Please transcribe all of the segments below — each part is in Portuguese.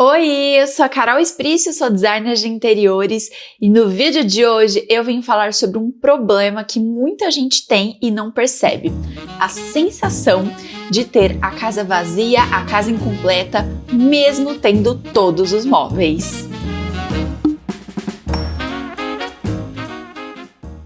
Oi, eu sou a Carol Esprício, sou designer de interiores e no vídeo de hoje eu vim falar sobre um problema que muita gente tem e não percebe. A sensação de ter a casa vazia, a casa incompleta, mesmo tendo todos os móveis.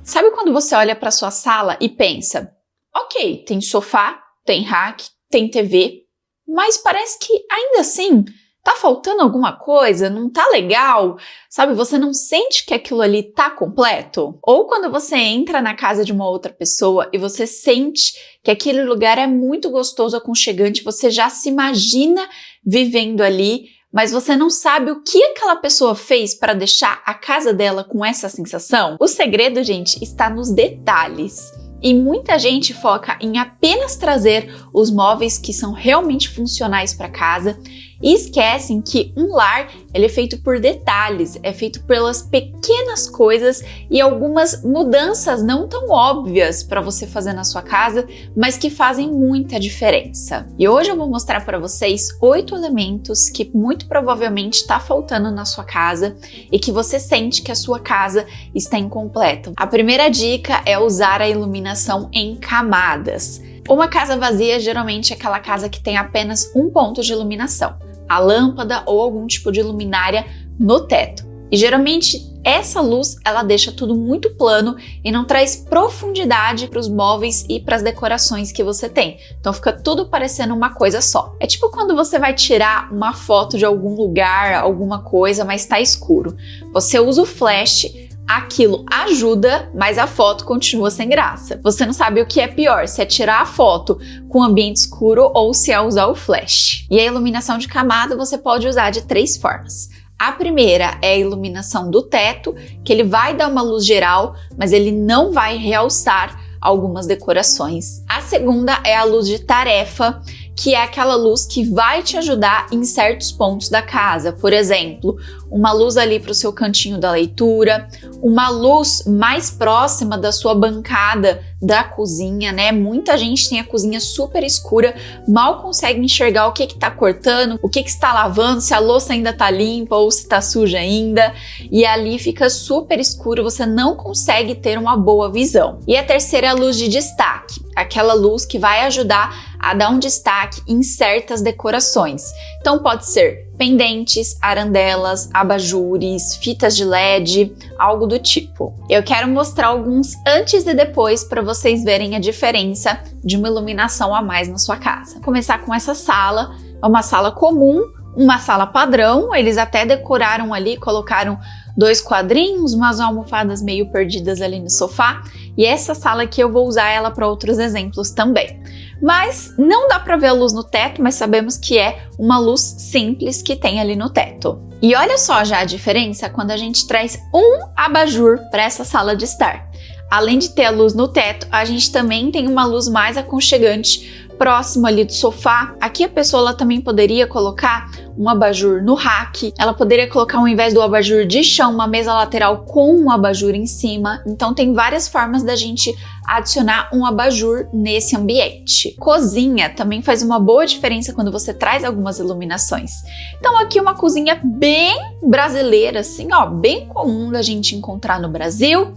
Sabe quando você olha para sua sala e pensa, ok, tem sofá, tem rack, tem TV, mas parece que ainda assim tá faltando alguma coisa, não tá legal, sabe? Você não sente que aquilo ali tá completo? Ou quando você entra na casa de uma outra pessoa e você sente que aquele lugar é muito gostoso, aconchegante, você já se imagina vivendo ali, mas você não sabe o que aquela pessoa fez para deixar a casa dela com essa sensação? O segredo, gente, está nos detalhes. E muita gente foca em apenas trazer os móveis que são realmente funcionais para casa e esquecem que um lar ele é feito por detalhes, é feito pelas pequenas coisas e algumas mudanças não tão óbvias para você fazer na sua casa, mas que fazem muita diferença. E hoje eu vou mostrar para vocês 8 elementos que muito provavelmente está faltando na sua casa e que você sente que a sua casa está incompleta. A primeira dica é usar a iluminação em camadas. Uma casa vazia geralmente é aquela casa que tem apenas um ponto de iluminação, a lâmpada ou algum tipo de luminária no teto. E geralmente essa luz ela deixa tudo muito plano e não traz profundidade para os móveis e para as decorações que você tem. Então fica tudo parecendo uma coisa só. É tipo quando você vai tirar uma foto de algum lugar, alguma coisa, mas está escuro. Você usa o flash, aquilo ajuda, mas a foto continua sem graça. Você não sabe o que é pior, se é tirar a foto com ambiente escuro ou se é usar o flash. E a iluminação de camada você pode usar de 3 formas. A primeira é a iluminação do teto, que ele vai dar uma luz geral, mas ele não vai realçar algumas decorações. A segunda é a luz de tarefa, que é aquela luz que vai te ajudar em certos pontos da casa. Por exemplo, uma luz ali para o seu cantinho da leitura, uma luz mais próxima da sua bancada da cozinha, né? Muita gente tem a cozinha super escura, mal consegue enxergar o que está cortando, o que está lavando, se a louça ainda está limpa ou se está suja ainda, e ali fica super escuro, você não consegue ter uma boa visão. E a terceira é a luz de destaque, aquela luz que vai ajudar a dar um destaque em certas decorações. Então pode ser pendentes, arandelas, abajures, fitas de LED, algo do tipo. Eu quero mostrar alguns antes e depois para vocês verem a diferença de uma iluminação a mais na sua casa. Vou começar com essa sala, é uma sala comum, uma sala padrão, eles até decoraram ali, colocaram 2 quadrinhos, umas almofadas meio perdidas ali no sofá, e essa sala aqui eu vou usar ela para outros exemplos também. Mas não dá para ver a luz no teto, mas sabemos que é uma luz simples que tem ali no teto. E olha só já a diferença quando a gente traz um abajur para essa sala de estar. Além de ter a luz no teto, a gente também tem uma luz mais aconchegante próximo ali do sofá. Aqui a pessoa ela também poderia colocar um abajur no rack, ela poderia colocar ao invés do abajur de chão, uma mesa lateral com um abajur em cima. Então tem várias formas da gente adicionar um abajur nesse ambiente. Cozinha também faz uma boa diferença quando você traz algumas iluminações. Então aqui uma cozinha bem brasileira, assim, ó, bem comum da gente encontrar no Brasil,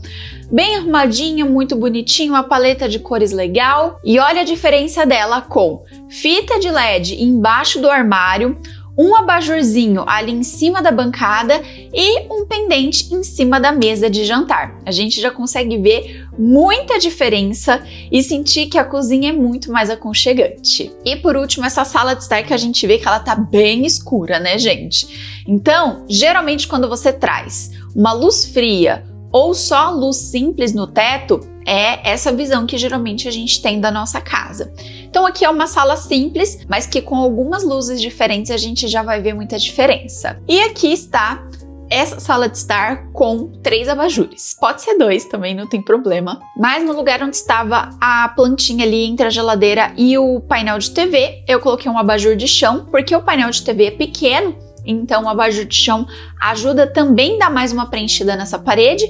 bem arrumadinha, muito bonitinho, uma paleta de cores legal. E olha a diferença dela com fita de LED embaixo do armário, um abajurzinho ali em cima da bancada e um pendente em cima da mesa de jantar. A gente já consegue ver muita diferença e sentir que a cozinha é muito mais aconchegante. E por último, essa sala de estar que a gente vê que ela tá bem escura, né, gente? Então, geralmente quando você traz uma luz fria ou só luz simples no teto, é essa visão que geralmente a gente tem da nossa casa. Então aqui é uma sala simples, mas que com algumas luzes diferentes a gente já vai ver muita diferença. E aqui está essa sala de estar com 3 abajures. Pode ser 2 também, não tem problema. Mas no lugar onde estava a plantinha ali entre a geladeira e o painel de TV, eu coloquei um abajur de chão, porque o painel de TV é pequeno, então o abajur de chão ajuda também a dar mais uma preenchida nessa parede.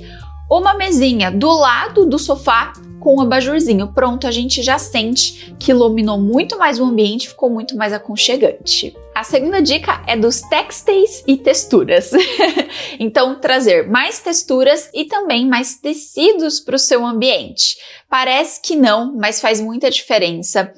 Uma mesinha do lado do sofá com o abajurzinho. Pronto, a gente já sente que iluminou muito mais o ambiente, ficou muito mais aconchegante. A segunda dica é dos têxteis e texturas. Então, trazer mais texturas e também mais tecidos para o seu ambiente. Parece que não, mas faz muita diferença.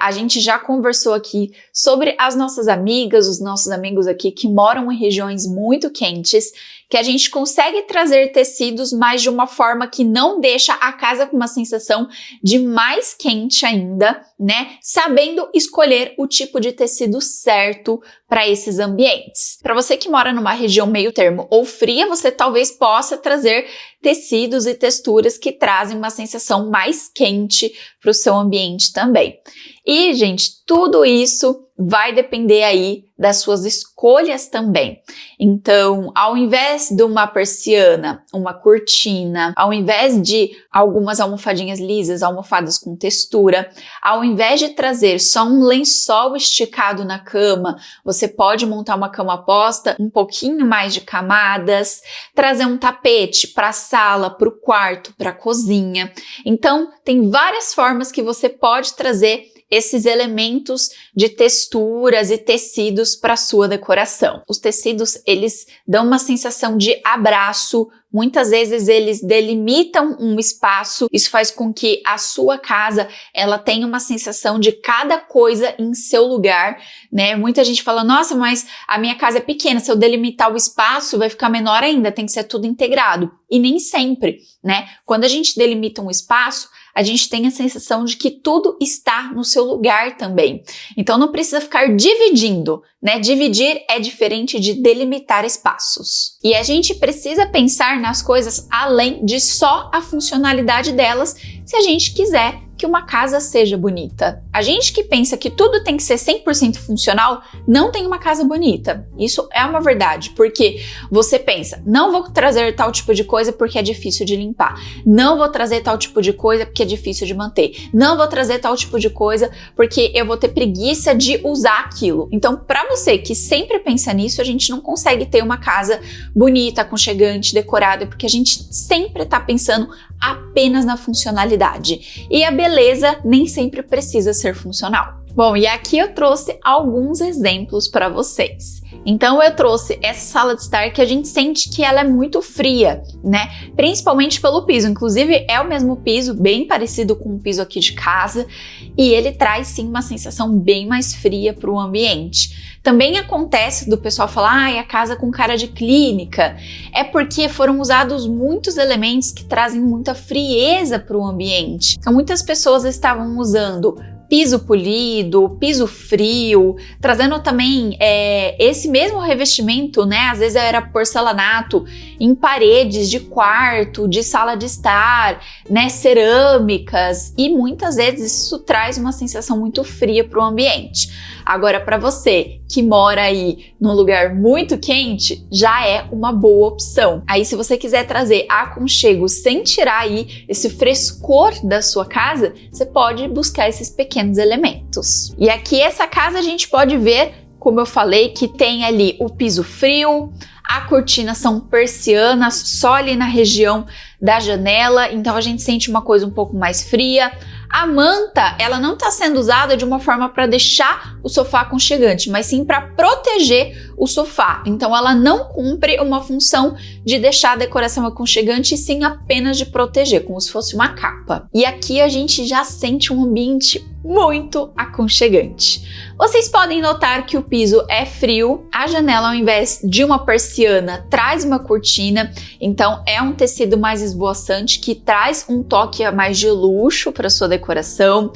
A gente já conversou aqui sobre as nossas amigas, os nossos amigos aqui que moram em regiões muito quentes, que a gente consegue trazer tecidos, mas de uma forma que não deixa a casa com uma sensação de mais quente ainda, né? Sabendo escolher o tipo de tecido certo para esses ambientes. Para você que mora numa região meio termo ou fria, você talvez possa trazer tecidos e texturas que trazem uma sensação mais quente para o seu ambiente também. E, gente, tudo isso vai depender aí das suas escolhas também. Então, ao invés de uma persiana, uma cortina, ao invés de algumas almofadinhas lisas, almofadas com textura, ao invés de trazer só um lençol esticado na cama, você pode montar uma cama posta, um pouquinho mais de camadas, trazer um tapete para a sala, para o quarto, para a cozinha. Então, tem várias formas que você pode trazer esses elementos de texturas e tecidos para sua decoração. Os tecidos, eles dão uma sensação de abraço, muitas vezes eles delimitam um espaço, isso faz com que a sua casa, ela tenha uma sensação de cada coisa em seu lugar, né? Muita gente fala, nossa, mas a minha casa é pequena, se eu delimitar o espaço vai ficar menor ainda, tem que ser tudo integrado. E nem sempre, né? Quando a gente delimita um espaço, a gente tem a sensação de que tudo está no seu lugar também. Então não precisa ficar dividindo, né? Dividir é diferente de delimitar espaços. E a gente precisa pensar nas coisas além de só a funcionalidade delas, se a gente quiser que uma casa seja bonita. A gente que pensa que tudo tem que ser 100% funcional, não tem uma casa bonita. Isso é uma verdade, porque você pensa, não vou trazer tal tipo de coisa porque é difícil de limpar. Não vou trazer tal tipo de coisa porque é difícil de manter. Não vou trazer tal tipo de coisa porque eu vou ter preguiça de usar aquilo. Então, para você que sempre pensa nisso, a gente não consegue ter uma casa bonita, aconchegante, decorada, porque a gente sempre tá pensando apenas na funcionalidade. E a beleza nem sempre precisa ser funcional. Bom, e aqui eu trouxe alguns exemplos para vocês. Então eu trouxe essa sala de estar que a gente sente que ela é muito fria, né? Principalmente pelo piso. Inclusive é o mesmo piso, bem parecido com o piso aqui de casa, e ele traz sim uma sensação bem mais fria para o ambiente. Também acontece do pessoal falar, a casa com cara de clínica. É porque foram usados muitos elementos que trazem muita frieza para o ambiente. Então muitas pessoas estavam usando piso polido, piso frio, trazendo também esse mesmo revestimento, né? Às vezes era porcelanato em paredes de quarto, de sala de estar, né? Cerâmicas, e muitas vezes isso traz uma sensação muito fria para o ambiente. Agora, para você que mora aí num lugar muito quente, já é uma boa opção. Aí, se você quiser trazer aconchego sem tirar aí esse frescor da sua casa, você pode buscar esses pequenos elementos. E aqui, essa casa, a gente pode ver, como eu falei, que tem ali o piso frio, a cortina são persianas só ali na região da janela, então a gente sente uma coisa um pouco mais fria. A manta, ela não está sendo usada de uma forma para deixar o sofá aconchegante, mas sim para proteger o sofá. Então ela não cumpre uma função de deixar a decoração aconchegante, e sim apenas de proteger, como se fosse uma capa. E aqui a gente já sente um ambiente muito aconchegante. Vocês podem notar que o piso é frio, a janela, ao invés de uma persiana, traz uma cortina, então é um tecido mais esvoaçante que traz um toque a mais de luxo para sua decoração.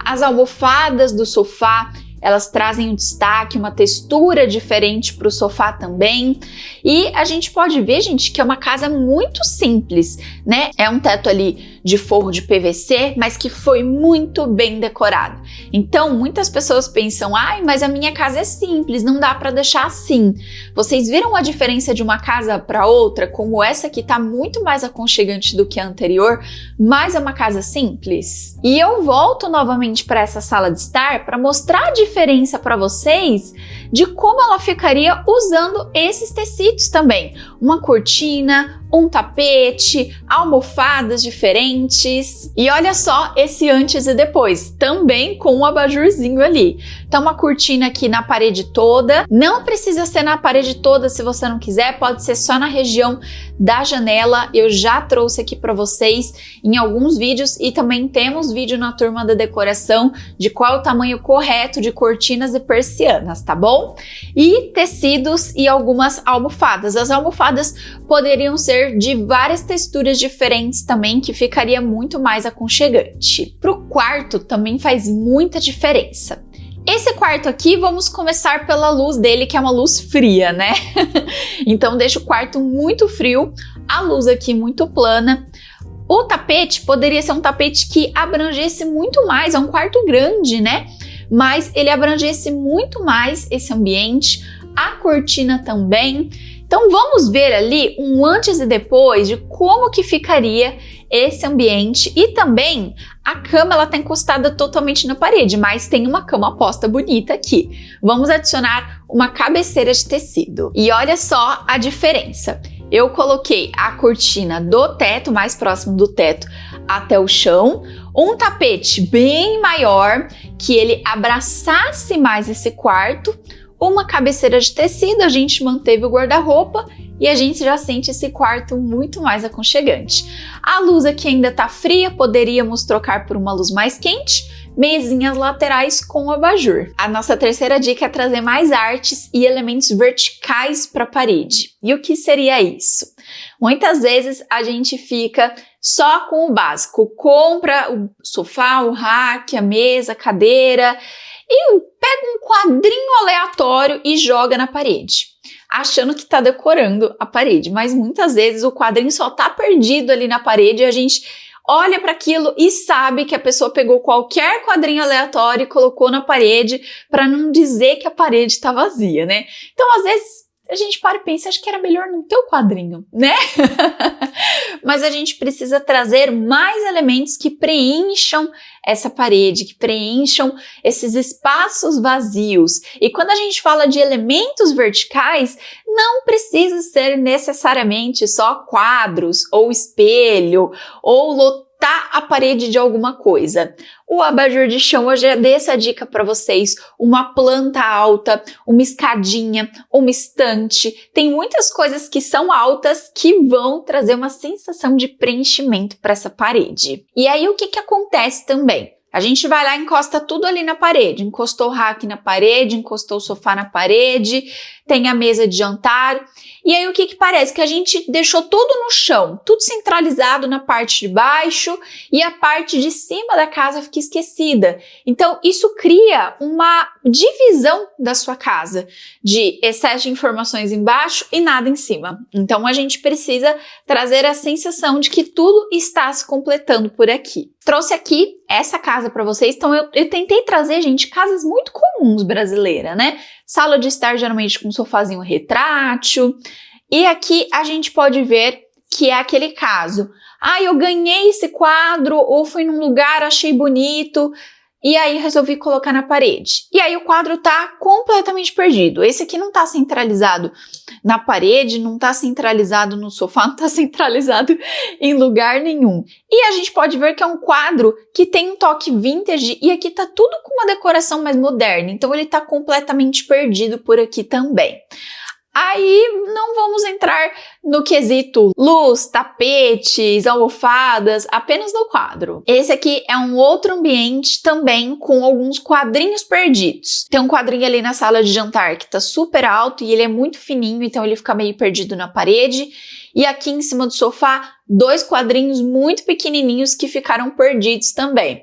As almofadas do sofá, elas trazem um destaque, uma textura diferente para o sofá também. E a gente pode ver, gente, que é uma casa muito simples, né? É um teto ali de forro de PVC, mas que foi muito bem decorado. Então, muitas pessoas pensam, mas a minha casa é simples, não dá para deixar assim. Vocês viram a diferença de uma casa para outra? Como essa aqui tá muito mais aconchegante do que a anterior, mas é uma casa simples? E eu volto novamente para essa sala de estar para mostrar a diferença para vocês de como ela ficaria usando esses tecidos também. Uma cortina, um tapete, almofadas diferentes. E olha só esse antes e depois, também com um abajurzinho ali. Então uma cortina aqui na parede toda, não precisa ser na parede toda se você não quiser, pode ser só na região da janela. Eu já trouxe aqui para vocês em alguns vídeos e também temos vídeo na turma da decoração de qual é o tamanho correto de cortinas e persianas, tá bom? E tecidos e algumas almofadas. As almofadas poderiam ser de várias texturas diferentes também, que ficaria muito mais aconchegante. Pro quarto também faz muita diferença. Esse quarto aqui, vamos começar pela luz dele, que é uma luz fria, né? Então deixa o quarto muito frio, a luz aqui muito plana. O tapete poderia ser um tapete que abrangesse muito mais, é um quarto grande, né? Mas ele abrangesse muito mais esse ambiente, a cortina também. Então vamos ver ali um antes e depois de como que ficaria esse ambiente. E também a cama, ela tá encostada totalmente na parede, mas tem uma cama posta bonita aqui. Vamos adicionar uma cabeceira de tecido. E olha só a diferença. Eu coloquei a cortina do teto, mais próximo do teto, até o chão, um tapete bem maior, que ele abraçasse mais esse quarto, uma cabeceira de tecido, a gente manteve o guarda-roupa e a gente já sente esse quarto muito mais aconchegante. A luz aqui ainda tá fria, poderíamos trocar por uma luz mais quente, mesinhas laterais com abajur. A nossa terceira dica é trazer mais artes e elementos verticais para a parede. E o que seria isso? Muitas vezes a gente fica só com o básico, compra o sofá, o rack, a mesa, a cadeira e pega um quadrinho aleatório e joga na parede, achando que está decorando a parede, mas muitas vezes o quadrinho só está perdido ali na parede e a gente olha para aquilo e sabe que a pessoa pegou qualquer quadrinho aleatório e colocou na parede para não dizer que a parede está vazia, né? Então, às vezes, a gente para e pensa, acho que era melhor não ter o quadrinho, né? Mas a gente precisa trazer mais elementos que preencham essa parede, que preencham esses espaços vazios. E quando a gente fala de elementos verticais, não precisa ser necessariamente só quadros ou espelho ou lotar a parede de alguma coisa. O abajur de chão, eu já dei essa dica para vocês, uma planta alta, uma escadinha, uma estante, tem muitas coisas que são altas que vão trazer uma sensação de preenchimento para essa parede. E aí o que acontece também? A gente vai lá e encosta tudo ali na parede, encostou o rack na parede, encostou o sofá na parede, tem a mesa de jantar, e aí o que parece? Que a gente deixou tudo no chão, tudo centralizado na parte de baixo e a parte de cima da casa fica esquecida. Então isso cria uma divisão da sua casa, de excesso de informações embaixo e nada em cima. Então a gente precisa trazer a sensação de que tudo está se completando por aqui. Trouxe aqui essa casa para vocês, então eu tentei trazer, gente, casas muito comuns brasileiras, né? Sala de estar geralmente com um sofazinho retrátil. E aqui a gente pode ver que é aquele caso. Ah, eu ganhei esse quadro ou fui num lugar, achei bonito e aí resolvi colocar na parede. E aí o quadro tá completamente perdido. Esse aqui não tá centralizado na parede, não tá centralizado no sofá, não tá centralizado em lugar nenhum. E a gente pode ver que é um quadro que tem um toque vintage e aqui tá tudo com uma decoração mais moderna. Então ele tá completamente perdido por aqui também. Aí não vamos entrar no quesito luz, tapetes, almofadas, apenas no quadro. Esse aqui é um outro ambiente também com alguns quadrinhos perdidos. Tem um quadrinho ali na sala de jantar que tá super alto e ele é muito fininho, então ele fica meio perdido na parede. E aqui em cima do sofá, 2 quadrinhos muito pequenininhos que ficaram perdidos também.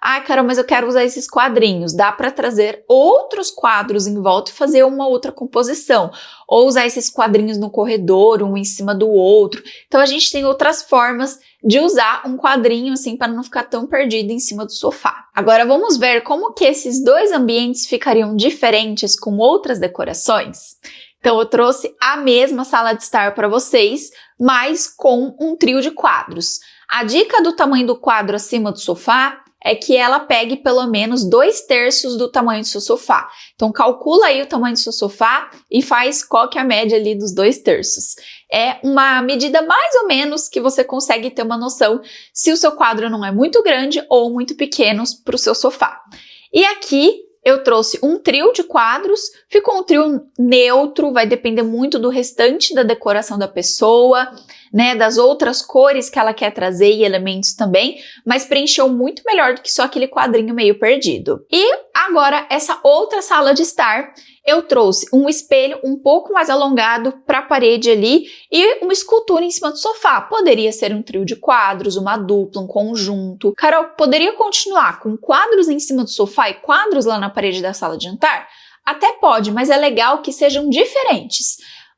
Ah, Carol, mas eu quero usar esses quadrinhos. Dá para trazer outros quadros em volta e fazer uma outra composição. Ou usar esses quadrinhos no corredor, um em cima do outro. Então a gente tem outras formas de usar um quadrinho assim para não ficar tão perdido em cima do sofá. Agora vamos ver como que esses 2 ambientes ficariam diferentes com outras decorações. Então eu trouxe a mesma sala de estar para vocês, mas com um trio de quadros. A dica do tamanho do quadro acima do sofá é que ela pegue pelo menos 2/3 do tamanho do seu sofá. Então calcula aí o tamanho do seu sofá e faz qual que é a média ali dos 2/3. É uma medida mais ou menos que você consegue ter uma noção se o seu quadro não é muito grande ou muito pequeno para o seu sofá. E aqui eu trouxe um trio de quadros, ficou um trio neutro, vai depender muito do restante da decoração da pessoa, né, das outras cores que ela quer trazer e elementos também, mas preencheu muito melhor do que só aquele quadrinho meio perdido. E agora, essa outra sala de estar, eu trouxe um espelho um pouco mais alongado para a parede ali e uma escultura em cima do sofá. Poderia ser um trio de quadros, uma dupla, um conjunto. Carol, poderia continuar com quadros em cima do sofá e quadros lá na parede da sala de jantar? Até pode, mas é legal que sejam diferentes.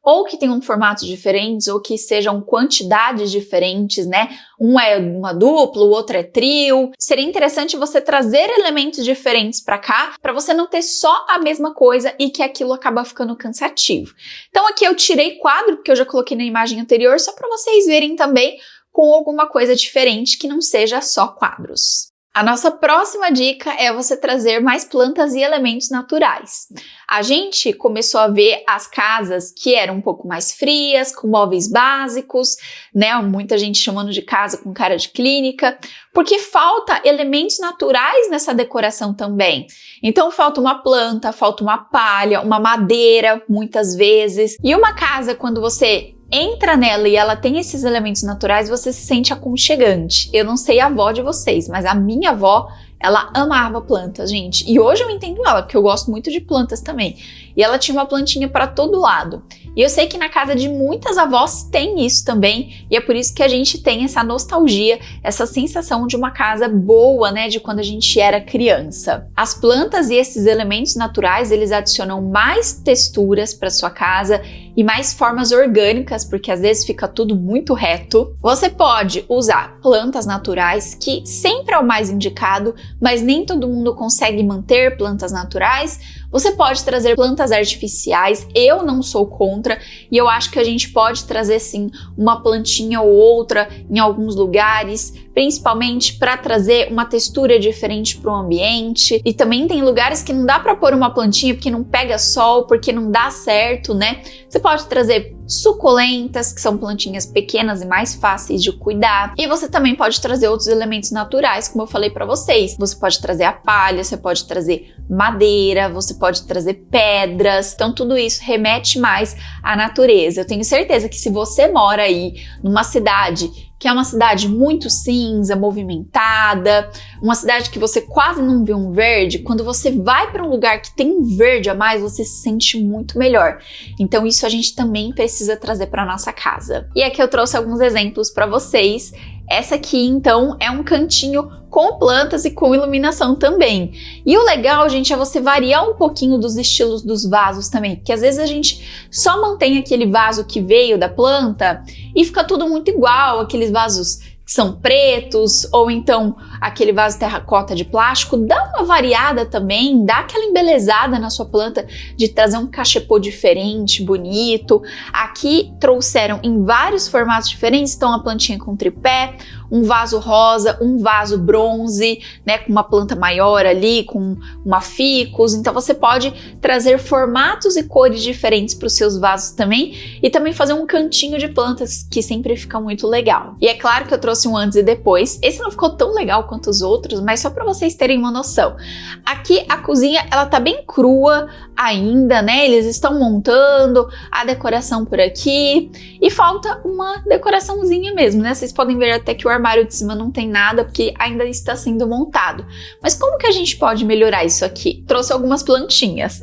Ou que tenham formatos diferentes, ou que sejam quantidades diferentes, né? Um é uma dupla, o outro é trio. Seria interessante você trazer elementos diferentes para cá, para você não ter só a mesma coisa e que aquilo acaba ficando cansativo. Então aqui eu tirei quadro, porque eu já coloquei na imagem anterior, só para vocês verem também com alguma coisa diferente que não seja só quadros. A nossa próxima dica é você trazer mais plantas e elementos naturais. A gente começou a ver as casas que eram um pouco mais frias, com móveis básicos, né? Muita gente chamando de casa com cara de clínica, porque falta elementos naturais nessa decoração também. Então falta uma planta, falta uma palha, uma madeira, muitas vezes. E uma casa, quando você entra nela e ela tem esses elementos naturais, você se sente aconchegante. Eu não sei a avó de vocês, mas a minha avó, ela amava plantas, gente. E hoje eu entendo ela, porque eu gosto muito de plantas também. E ela tinha uma plantinha para todo lado. E eu sei que na casa de muitas avós tem isso também. E é por isso que a gente tem essa nostalgia, essa sensação de uma casa boa, né? De quando a gente era criança. As plantas e esses elementos naturais, eles adicionam mais texturas para sua casa e mais formas orgânicas, porque às vezes fica tudo muito reto. Você pode usar plantas naturais, que sempre é o mais indicado, mas nem todo mundo consegue manter plantas naturais. Você pode trazer plantas artificiais, eu não sou contra, e eu acho que a gente pode trazer sim uma plantinha ou outra em alguns lugares, principalmente para trazer uma textura diferente para o ambiente. E também tem lugares que não dá para pôr uma plantinha porque não pega sol, porque não dá certo, né? Você pode trazer suculentas, que são plantinhas pequenas e mais fáceis de cuidar. E você também pode trazer outros elementos naturais, como eu falei para vocês. Você pode trazer a palha, você pode trazer madeira, você pode trazer pedras. Então tudo isso remete mais à natureza. Eu tenho certeza que se você mora aí numa cidade que é uma cidade muito cinza, movimentada, uma cidade que você quase não vê um verde, quando você vai para um lugar que tem um verde a mais, você se sente muito melhor. Então isso a gente também precisa trazer para nossa casa. E aqui eu trouxe alguns exemplos para vocês. Essa aqui, então, é um cantinho com plantas e com iluminação também. E o legal, gente, é você variar um pouquinho dos estilos dos vasos também, porque às vezes a gente só mantém aquele vaso que veio da planta e fica tudo muito igual, aqueles vasos que são pretos, ou então aquele vaso terracota de plástico. Dá uma variada também, dá aquela embelezada na sua planta de trazer um cachepô diferente, bonito. Aqui trouxeram em vários formatos diferentes, então a plantinha com tripé, um vaso rosa, um vaso bronze, né, com uma planta maior ali, com uma ficus. Então você pode trazer formatos e cores diferentes para os seus vasos também, e também fazer um cantinho de plantas que sempre fica muito legal. E é claro que eu trouxe um antes e depois. Esse não ficou tão legal quanto os outros, mas só para vocês terem uma noção. Aqui a cozinha, ela tá bem crua ainda, né? Eles estão montando a decoração por aqui e falta uma decoraçãozinha mesmo, né? Vocês podem ver até que o armário de cima não tem nada, porque ainda está sendo montado. Mas como que a gente pode melhorar isso aqui? Trouxe algumas plantinhas.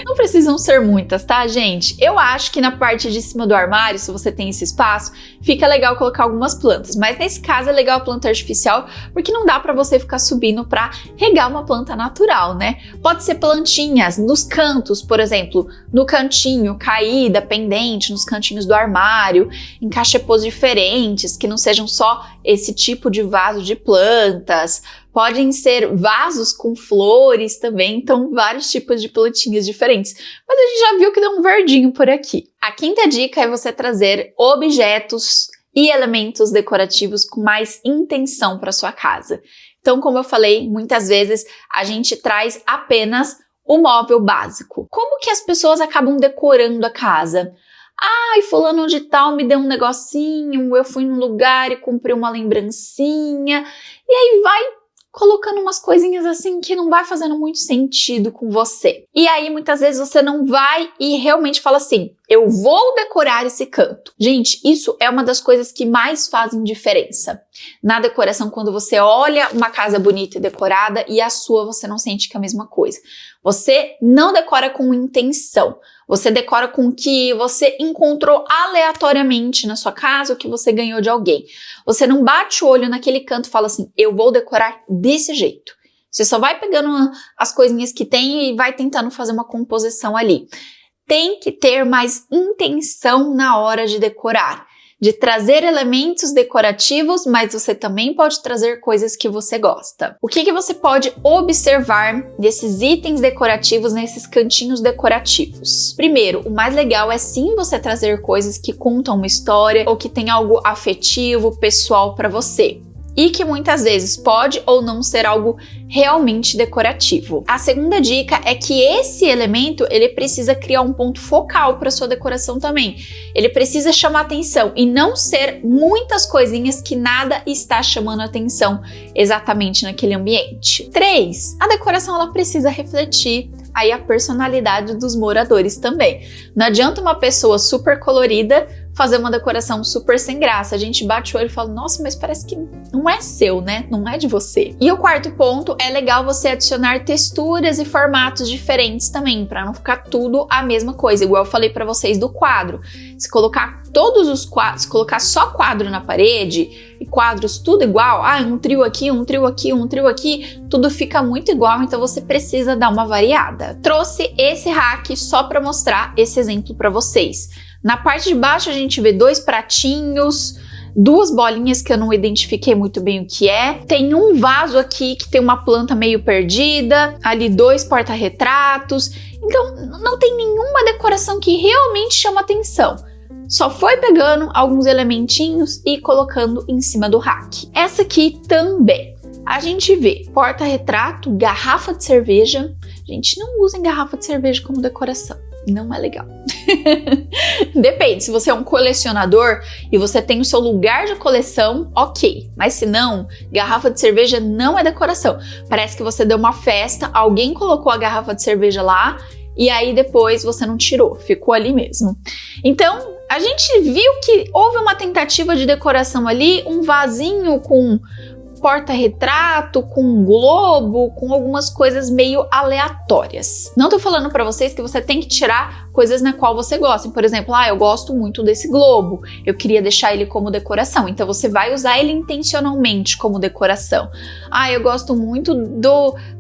Não precisam ser muitas, tá, gente? Eu acho que na parte de cima do armário, se você tem esse espaço, fica legal colocar algumas plantas. Mas nesse caso é legal a planta artificial, porque não dá para você ficar subindo para regar uma planta natural, né? Pode ser plantinhas nos cantos, por exemplo, no cantinho, caída, pendente, nos cantinhos do armário, em cachepôs diferentes, que não sejam só esse tipo de vaso de plantas. Podem ser vasos com flores também, então vários tipos de plantinhas diferentes. Mas a gente já viu que dá um verdinho por aqui. A quinta dica é você trazer objetos e elementos decorativos com mais intenção para sua casa. Então, como eu falei, muitas vezes a gente traz apenas o móvel básico. Como que as pessoas acabam decorando a casa? Ai, fulano de tal me deu um negocinho, eu fui num lugar e comprei uma lembrancinha, e aí vai colocando umas coisinhas assim que não vai fazendo muito sentido com você. E aí muitas vezes você não vai e realmente fala assim, eu vou decorar esse canto. Gente, isso é uma das coisas que mais fazem diferença na decoração, quando você olha uma casa bonita e decorada e a sua você não sente que é a mesma coisa. Você não decora com intenção. Você decora com o que você encontrou aleatoriamente na sua casa, o que você ganhou de alguém. Você não bate o olho naquele canto e fala assim, eu vou decorar desse jeito. Você só vai pegando as coisinhas que tem e vai tentando fazer uma composição ali. Tem que ter mais intenção na hora de decorar, de trazer elementos decorativos, mas você também pode trazer coisas que você gosta. O que você pode observar desses itens decorativos nesses cantinhos decorativos? Primeiro, o mais legal é sim você trazer coisas que contam uma história ou que tem algo afetivo, pessoal para você. E que muitas vezes pode ou não ser algo realmente decorativo. A segunda dica é que esse elemento, ele precisa criar um ponto focal para sua decoração também. Ele precisa chamar atenção e não ser muitas coisinhas que nada está chamando atenção exatamente naquele ambiente. 3. A decoração ela precisa refletir aí a personalidade dos moradores também. Não adianta uma pessoa super colorida fazer uma decoração super sem graça. A gente bate o olho e fala, nossa, mas parece que não é seu, né? Não é de você. E o quarto ponto, é legal você adicionar texturas e formatos diferentes também, para não ficar tudo a mesma coisa. Igual eu falei para vocês do quadro. Se colocar todos os quadros, se colocar só quadro na parede e quadros tudo igual, um trio aqui, um trio aqui, um trio aqui, tudo fica muito igual, então você precisa dar uma variada. Trouxe esse hack só para mostrar esse exemplo para vocês. Na parte de baixo a gente vê 2 pratinhos, 2 bolinhas que eu não identifiquei muito bem o que é. Tem um vaso aqui que tem uma planta meio perdida, ali 2 porta-retratos. Então não tem nenhuma decoração que realmente chama atenção. Só foi pegando alguns elementinhos e colocando em cima do rack. Essa aqui também. A gente vê porta-retrato, garrafa de cerveja. Gente, não usem garrafa de cerveja como decoração. Não é legal. Depende, se você é um colecionador e você tem o seu lugar de coleção, ok. Mas se não, garrafa de cerveja não é decoração. Parece que você deu uma festa, alguém colocou a garrafa de cerveja lá e aí depois você não tirou, ficou ali mesmo. Então, a gente viu que houve uma tentativa de decoração ali, um vasinho com porta-retrato, com um globo, com algumas coisas meio aleatórias. Não tô falando para vocês que você tem que tirar coisas na qual você gosta. Por exemplo, eu gosto muito desse globo, eu queria deixar ele como decoração, então você vai usar ele intencionalmente como decoração. Eu gosto muito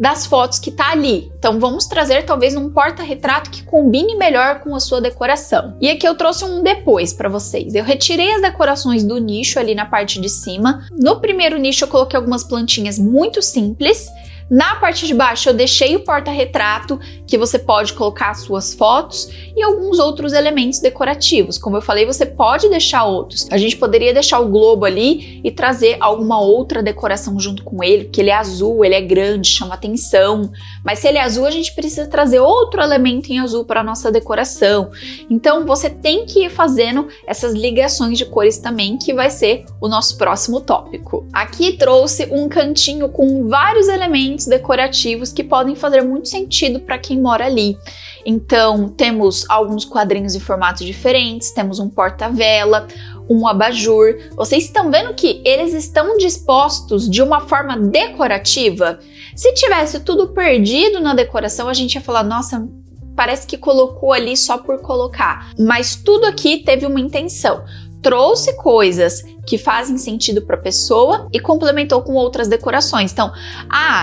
das fotos que tá ali, então vamos trazer talvez um porta-retrato que combine melhor com a sua decoração. E aqui eu trouxe um depois para vocês. Eu retirei as decorações do nicho ali na parte de cima. No primeiro nicho eu coloquei algumas plantinhas muito simples. Na parte de baixo eu deixei o porta-retrato, que você pode colocar as suas fotos e alguns outros elementos decorativos. Como eu falei, você pode deixar outros. A gente poderia deixar o globo ali e trazer alguma outra decoração junto com ele, porque ele é azul, ele é grande, chama atenção. Mas se ele é azul, a gente precisa trazer outro elemento em azul para a nossa decoração. Então você tem que ir fazendo essas ligações de cores também, que vai ser o nosso próximo tópico. Aqui trouxe um cantinho com vários elementos decorativos que podem fazer muito sentido para quem mora ali. Então, temos alguns quadrinhos em formatos diferentes, temos um porta-vela, um abajur. Vocês estão vendo que eles estão dispostos de uma forma decorativa? Se tivesse tudo perdido na decoração, a gente ia falar, nossa, parece que colocou ali só por colocar. Mas tudo aqui teve uma intenção. Trouxe coisas que fazem sentido para a pessoa e complementou com outras decorações. Então,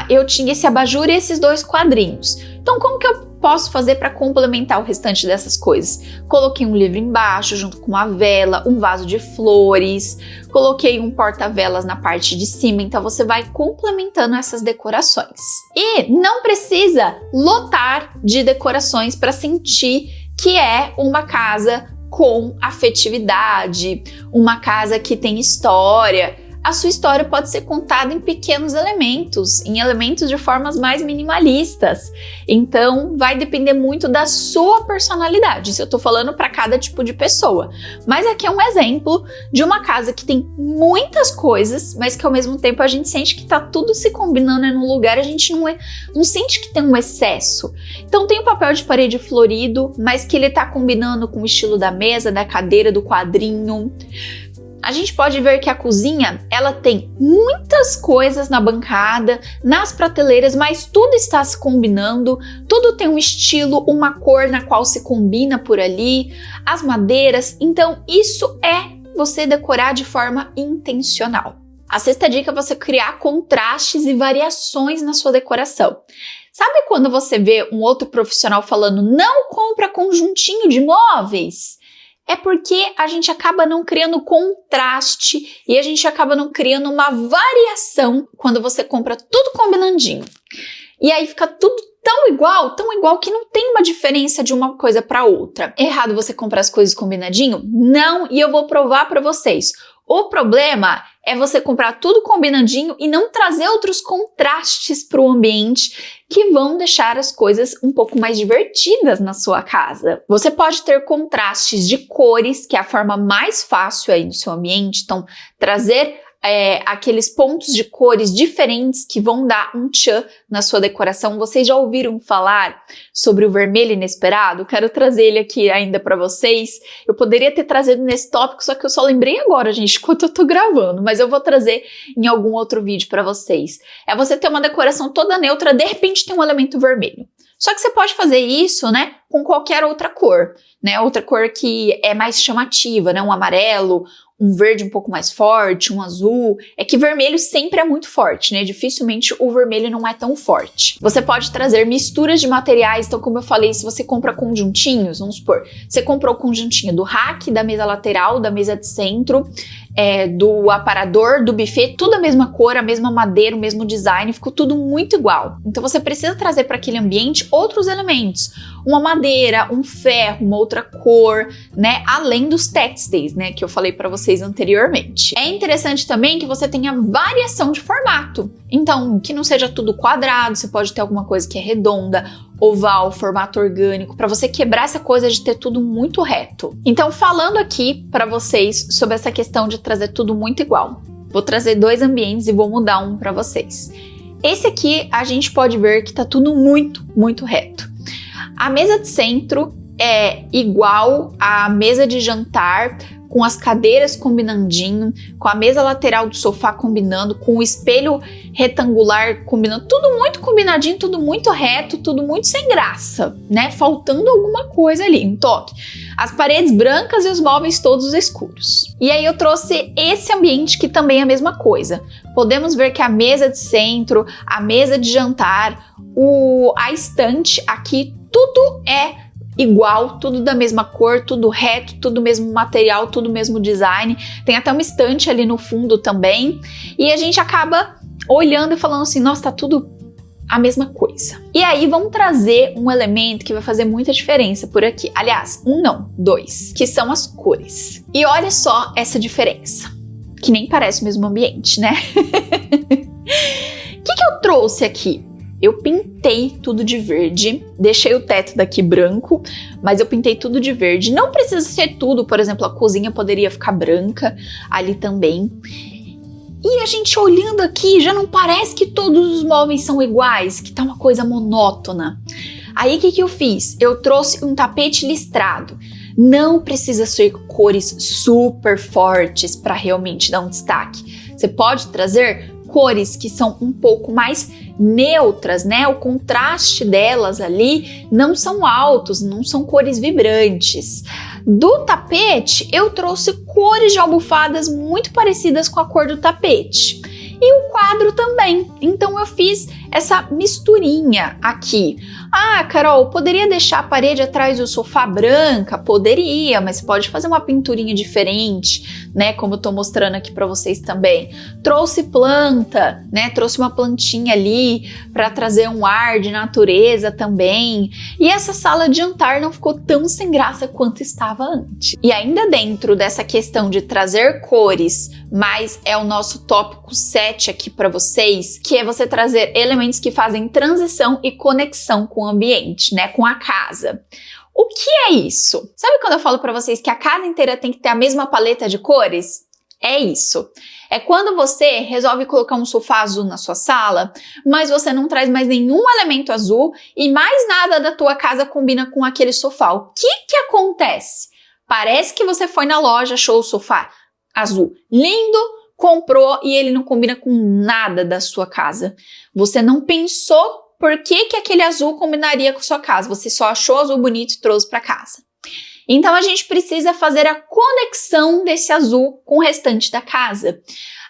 eu tinha esse abajur e esses 2 quadrinhos. Então, como que eu posso fazer para complementar o restante dessas coisas? Coloquei um livro embaixo, junto com uma vela, um vaso de flores, coloquei um porta-velas na parte de cima, então você vai complementando essas decorações. E não precisa lotar de decorações para sentir que é uma casa com afetividade, uma casa que tem história. a sua história pode ser contada em pequenos elementos, em elementos de formas mais minimalistas. Então, vai depender muito da sua personalidade. Isso eu tô falando para cada tipo de pessoa. Mas aqui é um exemplo de uma casa que tem muitas coisas, mas que ao mesmo tempo a gente sente que tá tudo se combinando em um lugar, a gente não sente que tem um excesso. Então, tem o papel de parede florido, mas que ele tá combinando com o estilo da mesa, da cadeira, do quadrinho. A gente pode ver que a cozinha, ela tem muitas coisas na bancada, nas prateleiras, mas tudo está se combinando, tudo tem um estilo, uma cor na qual se combina por ali, as madeiras. Então, isso é você decorar de forma intencional. A sexta dica é você criar contrastes e variações na sua decoração. Sabe quando você vê um outro profissional falando, não compra conjuntinho de móveis? É porque a gente acaba não criando contraste e a gente acaba não criando uma variação quando você compra tudo combinandinho. E aí fica tudo tão igual que não tem uma diferença de uma coisa para outra. É errado você comprar as coisas combinadinho? Não, e eu vou provar para vocês. O problema é você comprar tudo combinandinho e não trazer outros contrastes para o ambiente que vão deixar as coisas um pouco mais divertidas na sua casa. Você pode ter contrastes de cores, que é a forma mais fácil aí no seu ambiente. Então, trazer aqueles pontos de cores diferentes que vão dar um tchan na sua decoração. Vocês já ouviram falar sobre o vermelho inesperado? Quero trazer ele aqui ainda para vocês. Eu poderia ter trazido nesse tópico, só que eu só lembrei agora, gente, enquanto eu tô gravando, mas eu vou trazer em algum outro vídeo para vocês. É você ter uma decoração toda neutra, de repente tem um elemento vermelho. Só que você pode fazer isso, né, com qualquer outra cor, né, outra cor que é mais chamativa, né, um amarelo, um verde um pouco mais forte, um azul. É que vermelho sempre é muito forte, né? Dificilmente o vermelho não é tão forte. Você pode trazer misturas de materiais, então como eu falei, se você compra conjuntinhos, vamos supor, você comprou o conjuntinho do rack, da mesa lateral, da mesa de centro, do aparador, do buffet, tudo a mesma cor, a mesma madeira, o mesmo design, ficou tudo muito igual. Então você precisa trazer para aquele ambiente outros elementos, uma madeira, um ferro, uma outra cor, né? Além dos textiles, né? Que eu falei para vocês anteriormente. É interessante também que você tenha variação de formato. Então, que não seja tudo quadrado, você pode ter alguma coisa que é redonda, oval, formato orgânico, para você quebrar essa coisa de ter tudo muito reto. Então, falando aqui para vocês sobre essa questão de trazer tudo muito igual. Vou trazer dois ambientes e vou mudar um para vocês. Esse aqui a gente pode ver que tá tudo muito, muito reto. A mesa de centro é igual à mesa de jantar, com as cadeiras combinandinho, com a mesa lateral do sofá combinando, com o espelho retangular combinando, tudo muito combinadinho, tudo muito reto, tudo muito sem graça, né? Faltando alguma coisa ali, um toque. As paredes brancas e os móveis todos escuros. E aí eu trouxe esse ambiente que também é a mesma coisa. Podemos ver que a mesa de centro, a mesa de jantar, a estante aqui, tudo é igual, tudo da mesma cor, tudo reto, tudo mesmo material, tudo mesmo design. Tem até uma estante ali no fundo também. E a gente acaba olhando e falando assim, nossa, tá tudo a mesma coisa. E aí vamos trazer um elemento que vai fazer muita diferença por aqui. Aliás, dois, que são as cores. E olha só essa diferença, que nem parece o mesmo ambiente, né? O que eu trouxe aqui? Eu pintei tudo de verde, deixei o teto daqui branco, mas eu pintei tudo de verde. Não precisa ser tudo, por exemplo, a cozinha poderia ficar branca ali também. E a gente olhando aqui, já não parece que todos os móveis são iguais, que tá uma coisa monótona. Aí o que eu fiz? Eu trouxe um tapete listrado. Não precisa ser cores super fortes para realmente dar um destaque. Você pode trazer cores que são um pouco mais neutras, né? O contraste delas ali não são altos, não são cores vibrantes. Do tapete, eu trouxe cores de almofadas muito parecidas com a cor do tapete. E o quadro também. Então eu fiz essa misturinha aqui. Ah, Carol, poderia deixar a parede atrás do sofá branca? Poderia, mas pode fazer uma pinturinha diferente, né? Como eu tô mostrando aqui para vocês também. Trouxe planta, né? Trouxe uma plantinha ali para trazer um ar de natureza também. E essa sala de jantar não ficou tão sem graça quanto estava antes. E ainda dentro dessa questão de trazer cores, mas é o nosso tópico 7 aqui para vocês, que é você trazer elementos que fazem transição e conexão com o ambiente, né, com a casa. O que é isso? Sabe quando eu falo para vocês que a casa inteira tem que ter a mesma paleta de cores? É isso. É quando você resolve colocar um sofá azul na sua sala, mas você não traz mais nenhum elemento azul e mais nada da tua casa combina com aquele sofá. O que acontece? Parece que você foi na loja, achou o sofá azul lindo, comprou e ele não combina com nada da sua casa. Você não pensou por que aquele azul combinaria com a sua casa. Você só achou azul bonito e trouxe para casa. Então a gente precisa fazer a conexão desse azul com o restante da casa.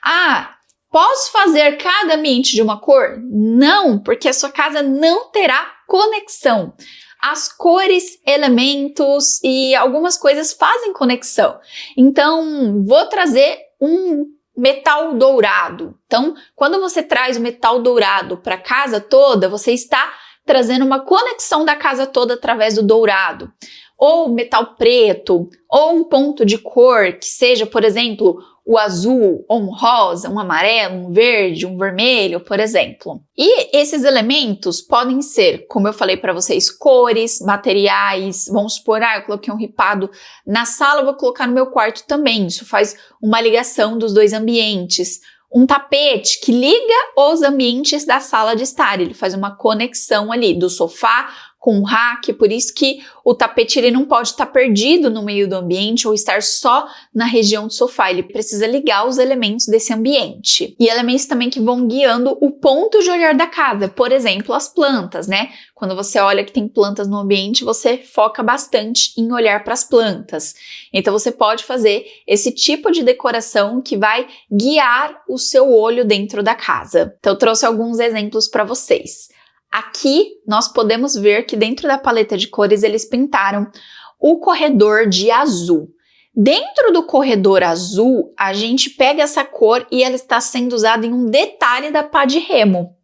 Ah, posso fazer cada ambiente de uma cor? Não, porque a sua casa não terá conexão. As cores, elementos e algumas coisas fazem conexão. Então, vou trazer um metal dourado. Então, quando você traz o metal dourado para a casa toda, você está trazendo uma conexão da casa toda através do dourado. Ou metal preto, ou um ponto de cor que seja, por exemplo, o azul, ou um rosa, um amarelo, um verde, um vermelho, por exemplo. E esses elementos podem ser, como eu falei para vocês, cores, materiais. Vamos supor, eu coloquei um ripado na sala, vou colocar no meu quarto também. Isso faz uma ligação dos dois ambientes. Um tapete que liga os ambientes da sala de estar. Ele faz uma conexão ali do sofá com o rack, por isso que o tapete ele não pode estar perdido no meio do ambiente ou estar só na região do sofá, ele precisa ligar os elementos desse ambiente. E elementos também que vão guiando o ponto de olhar da casa, por exemplo, as plantas, né? Quando você olha que tem plantas no ambiente, você foca bastante em olhar para as plantas. Então você pode fazer esse tipo de decoração que vai guiar o seu olho dentro da casa. Então eu trouxe alguns exemplos para vocês. Aqui nós podemos ver que dentro da paleta de cores eles pintaram o corredor de azul. Dentro do corredor azul, a gente pega essa cor e ela está sendo usada em um detalhe da pá de remo.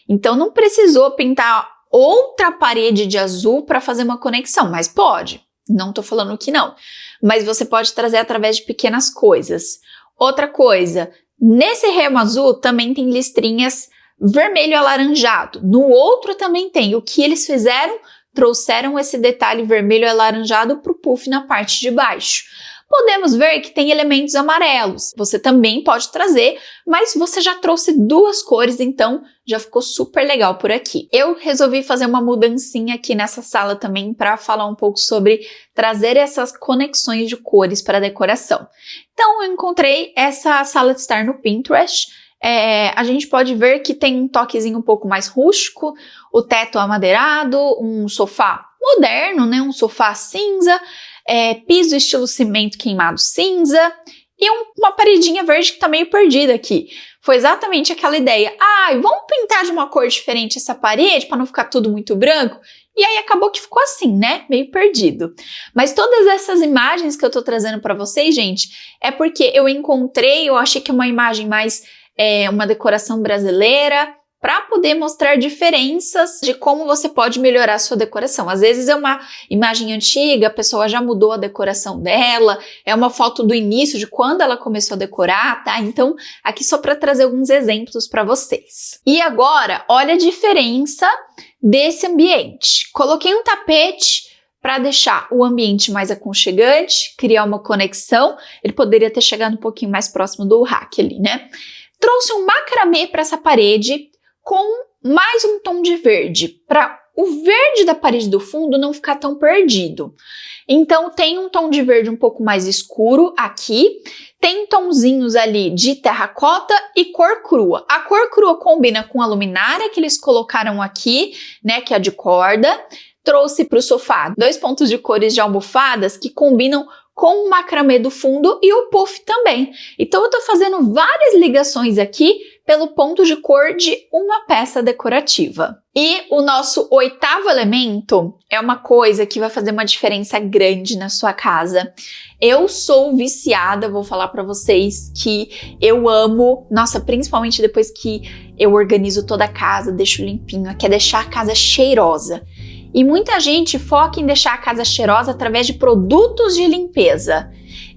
Então não precisou pintar outra parede de azul para fazer uma conexão, mas pode. Não estou falando que não. Mas você pode trazer através de pequenas coisas. Outra coisa, nesse remo azul também tem listrinhas vermelho alaranjado. No outro também tem. O que eles fizeram? Trouxeram esse detalhe vermelho alaranjado para o puff na parte de baixo. Podemos ver que tem elementos amarelos. Você também pode trazer, mas você já trouxe duas cores, então já ficou super legal por aqui. Eu resolvi fazer uma mudancinha aqui nessa sala também para falar um pouco sobre trazer essas conexões de cores para a decoração. Então eu encontrei essa sala de estar no Pinterest. A gente pode ver que tem um toquezinho um pouco mais rústico, o teto amadeirado, um sofá moderno, né? Um sofá cinza, piso estilo cimento queimado cinza e uma paredinha verde que tá meio perdida aqui. Foi exatamente aquela ideia, vamos pintar de uma cor diferente essa parede para não ficar tudo muito branco? E aí acabou que ficou assim, né? Meio perdido. Mas todas essas imagens que eu tô trazendo para vocês, gente, é porque eu achei que é uma imagem mais uma decoração brasileira, para poder mostrar diferenças de como você pode melhorar a sua decoração. Às vezes é uma imagem antiga, a pessoa já mudou a decoração dela, é uma foto do início de quando ela começou a decorar, tá? Então, aqui só para trazer alguns exemplos para vocês. E agora, olha a diferença desse ambiente. Coloquei um tapete para deixar o ambiente mais aconchegante, criar uma conexão. Ele poderia ter chegado um pouquinho mais próximo do rack ali, né? Trouxe um macramê para essa parede com mais um tom de verde, para o verde da parede do fundo não ficar tão perdido. Então tem um tom de verde um pouco mais escuro aqui, tem tonzinhos ali de terracota e cor crua. A cor crua combina com a luminária que eles colocaram aqui, né, que é a de corda. Trouxe para o sofá 2 pontos de cores de almofadas que combinam com o macramê do fundo e o puff também. Então eu tô fazendo várias ligações aqui pelo ponto de cor de uma peça decorativa. E o nosso 8º elemento é uma coisa que vai fazer uma diferença grande na sua casa. Eu sou viciada, vou falar pra vocês que eu amo, nossa, principalmente depois que eu organizo toda a casa, deixo limpinho, que é deixar a casa cheirosa. E muita gente foca em deixar a casa cheirosa através de produtos de limpeza.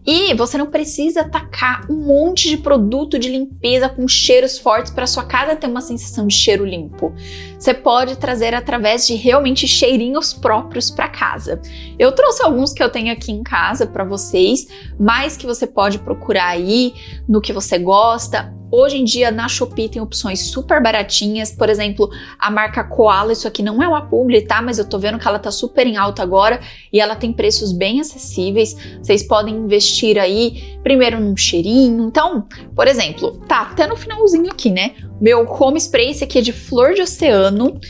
E você não precisa tacar um monte de produto de limpeza com cheiros fortes para sua casa ter uma sensação de cheiro limpo. Você pode trazer através de realmente cheirinhos próprios para casa. Eu trouxe alguns que eu tenho aqui em casa para vocês, mas que você pode procurar aí no que você gosta. Hoje em dia na Shopee tem opções super baratinhas, por exemplo, a marca Koala, isso aqui não é uma publi, tá? Mas eu tô vendo que ela tá super em alta agora e ela tem preços bem acessíveis. Vocês podem investir aí primeiro num cheirinho. Então, por exemplo, tá até no finalzinho aqui, né? Meu home spray, esse aqui é de flor de oceano.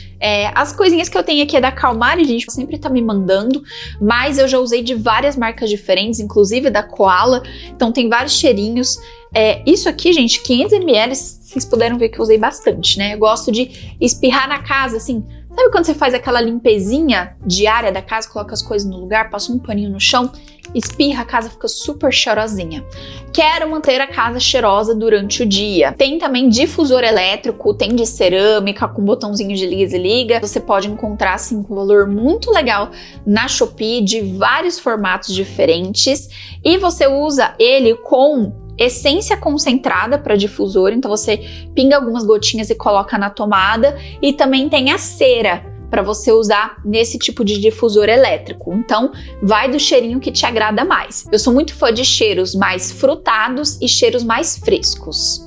As coisinhas que eu tenho aqui é da Calmari, gente, sempre tá me mandando, mas eu já usei de várias marcas diferentes, inclusive da Koala, então tem vários cheirinhos. Isso aqui, gente, 500 ml, vocês puderam ver que eu usei bastante, né? Eu gosto de espirrar na casa, assim. Sabe quando você faz aquela limpezinha diária da casa, coloca as coisas no lugar, passa um paninho no chão, espirra, a casa fica super cheirosinha. Quero manter a casa cheirosa durante o dia. Tem também difusor elétrico, tem de cerâmica, com botãozinho de liga e desliga. Você pode encontrar, assim, com um valor muito legal na Shopee, de vários formatos diferentes. E você usa ele com essência concentrada para difusor, então você pinga algumas gotinhas e coloca na tomada, e também tem a cera para você usar nesse tipo de difusor elétrico. Então, vai do cheirinho que te agrada mais. Eu sou muito fã de cheiros mais frutados e cheiros mais frescos.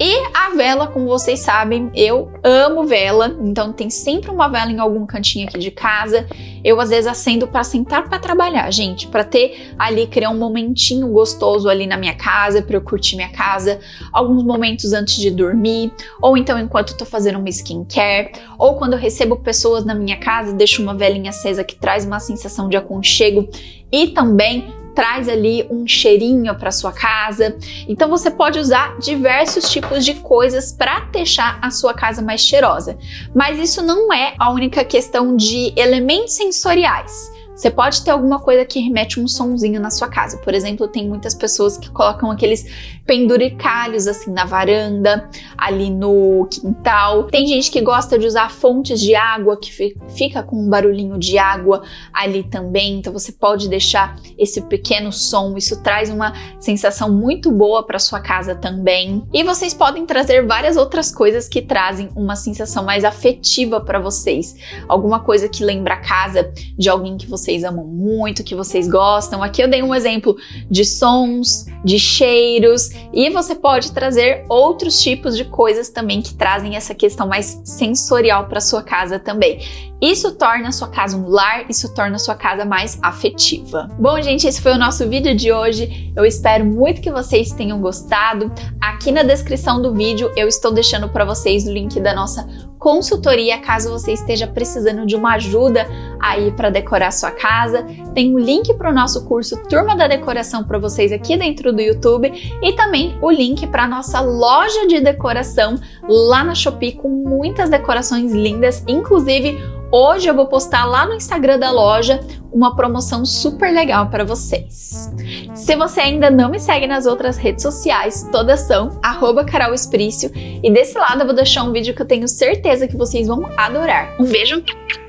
E a vela, como vocês sabem, eu amo vela, então tem sempre uma vela em algum cantinho aqui de casa. Eu às vezes acendo para sentar para trabalhar, gente, para ter ali, criar um momentinho gostoso ali na minha casa, para eu curtir minha casa, alguns momentos antes de dormir, ou então enquanto eu tô fazendo uma skincare, ou quando eu recebo pessoas na minha casa, deixo uma velinha acesa que traz uma sensação de aconchego e também traz ali um cheirinho para sua casa. Então você pode usar diversos tipos de coisas para deixar a sua casa mais cheirosa. Mas isso não é a única questão de elementos sensoriais. Você pode ter alguma coisa que remete um sonzinho na sua casa. Por exemplo, tem muitas pessoas que colocam aqueles penduricalhos assim na varanda, ali no quintal. Tem gente que gosta de usar fontes de água que fica com um barulhinho de água ali também. Então você pode deixar esse pequeno som. Isso traz uma sensação muito boa para sua casa também. E vocês podem trazer várias outras coisas que trazem uma sensação mais afetiva para vocês. Alguma coisa que lembra a casa de alguém que vocês amam muito, que vocês gostam. Aqui eu dei um exemplo de sons, de cheiros, e você pode trazer outros tipos de coisas também que trazem essa questão mais sensorial para sua casa também. Isso torna a sua casa um lar, isso torna a sua casa mais afetiva. Bom, gente, esse foi o nosso vídeo de hoje. Eu espero muito que vocês tenham gostado. Aqui na descrição do vídeo eu estou deixando para vocês o link da nossa consultoria, caso você esteja precisando de uma ajuda aí para decorar sua casa. Tem um link para o nosso curso Turma da Decoração para vocês aqui dentro do YouTube, e também o link para nossa loja de decoração lá na Shopee, com muitas decorações lindas. Inclusive, hoje eu vou postar lá no Instagram da loja uma promoção super legal para vocês. Se você ainda não me segue nas outras redes sociais, todas são @carolesprício, e desse lado eu vou deixar um vídeo que eu tenho certeza que vocês vão adorar. Um beijo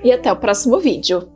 e até o próximo vídeo.